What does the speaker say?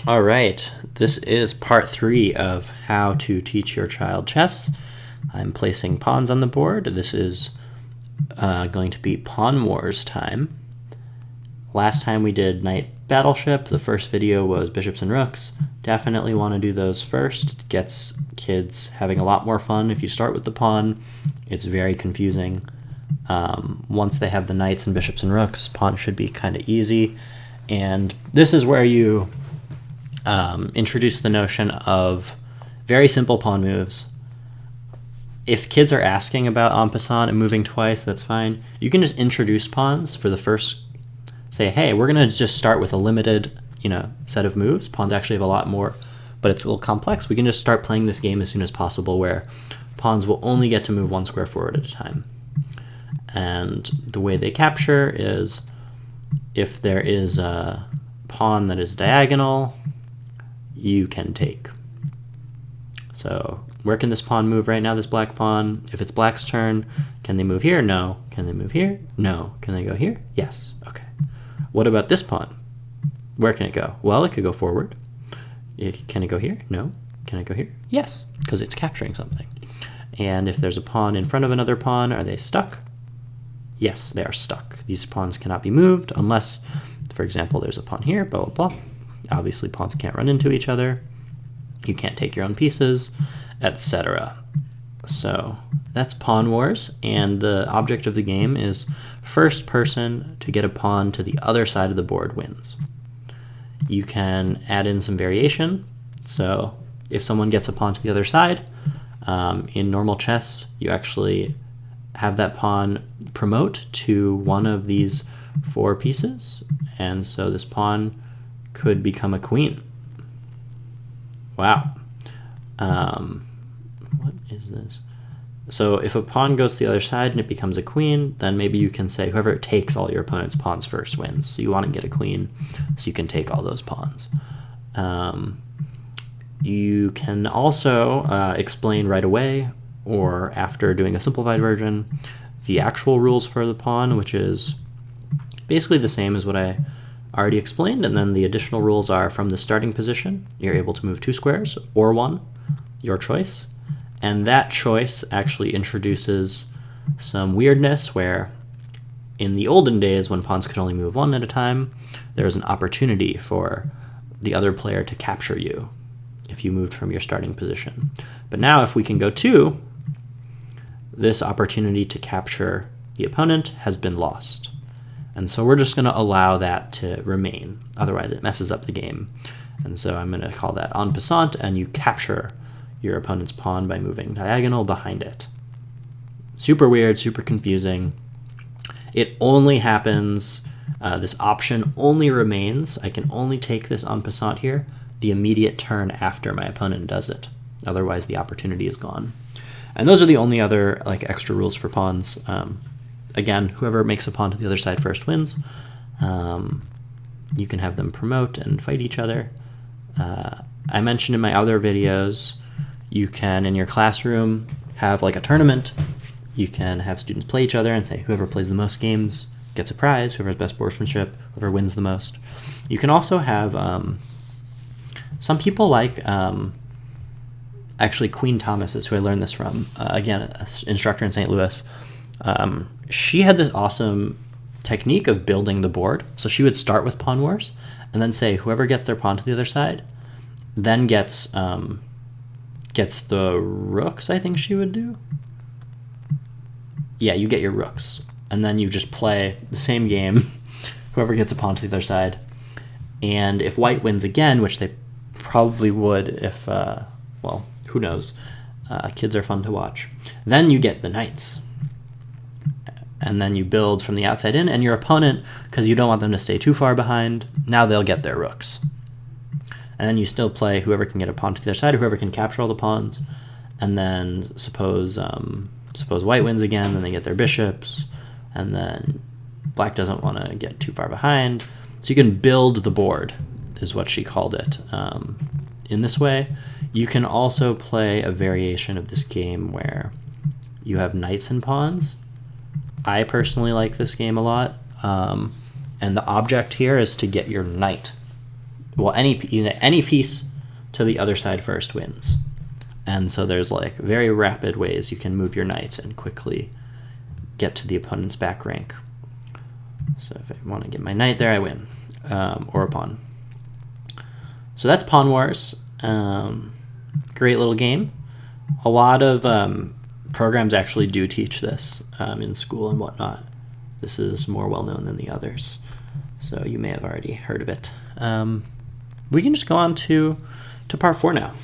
All right, this is part 3 of how to teach your child chess. I'm placing pawns on the board. This is going to be Pawn Wars time. Last time we did Knight Battleship. The first video was Bishops and Rooks. Definitely want to do those first. It gets kids having a lot more fun if you start with the pawn. It's very confusing. Once they have the Knights and Bishops and Rooks, pawn should be kind of easy. And this is where you introduce the notion of very simple pawn moves. If kids are asking about en passant and moving twice, that's fine. You can just introduce pawns for the first, say, hey, we're going to just start with a limited, set of moves. Pawns actually have a lot more, but it's a little complex. We can just start playing this game as soon as possible where pawns will only get to move one square forward at a time. And the way they capture is if there is a pawn that is diagonal, you can take. So where can this pawn move right now, this black pawn? If it's black's turn, can they move here? No. Can they move here? No. Can they go here? Yes. Okay. What about this pawn? Where can it go? Well, it could go forward. Can it go here? No. Can it go here? Yes, because it's capturing something. And if there's a pawn in front of another pawn, are they stuck? Yes, they are stuck. These pawns cannot be moved unless, for example, there's a pawn here, blah, blah, blah. Obviously, pawns can't run into each other. You can't take your own pieces, etc. So that's Pawn Wars, and the object of the game is first person to get a pawn to the other side of the board wins. You can add in some variation. So if someone gets a pawn to the other side, in normal chess, you actually have that pawn promote to one of these 4 pieces, and so this pawn could become a queen. Wow. What is this? So if a pawn goes to the other side and it becomes a queen, then maybe you can say whoever takes all your opponent's pawns first wins. So you want to get a queen so you can take all those pawns. You can also explain right away or after doing a simplified version the actual rules for the pawn, which is basically the same as what I already explained, and then the additional rules are from the starting position, you're able to move 2 squares or 1, your choice, and that choice actually introduces some weirdness where in the olden days when pawns could only move 1 at a time, there was an opportunity for the other player to capture you if you moved from your starting position. But now if we can go 2, this opportunity to capture the opponent has been lost. And so we're just going to allow that to remain. Otherwise, it messes up the game. And so I'm going to call that en passant, and you capture your opponent's pawn by moving diagonal behind it. Super weird, super confusing. It only happens, this option only remains, I can only take this en passant here, the immediate turn after my opponent does it. Otherwise, the opportunity is gone. And those are the only other extra rules for pawns. Again, whoever makes a pawn to the other side first wins. You can have them promote and fight each other. I mentioned in my other videos, you can, in your classroom, have a tournament. You can have students play each other and say whoever plays the most games gets a prize, whoever has best sportsmanship, whoever wins the most. You can also have, some people like, actually Queen Thomas is who I learned this from, again, an instructor in St. Louis. She had this awesome technique of building the board. So she would start with Pawn Wars and then say whoever gets their pawn to the other side then gets the rooks, I think she would do. Yeah, you get your rooks. And then you just play the same game, whoever gets a pawn to the other side. And if white wins again, which they probably would if, well, who knows. Kids are fun to watch. Then you get the knights. And then you build from the outside in, and your opponent, because you don't want them to stay too far behind, now they'll get their rooks. And then you still play whoever can get a pawn to the other side, whoever can capture all the pawns. And then suppose white wins again, then they get their bishops, and then black doesn't want to get too far behind. So you can build the board, is what she called it. In this way, you can also play a variation of this game where you have knights and pawns. I personally like this game a lot, and the object here is to get your knight well, any piece to the other side first wins. And so there's like very rapid ways you can move your knight and quickly get to the opponent's back rank. So if I want to get my knight there, I win, or a pawn. So that's Pawn Wars. Great little game. A lot of programs actually do teach this in school and whatnot. This is more well known than the others, so you may have already heard of it. We can just go on to part 4 now.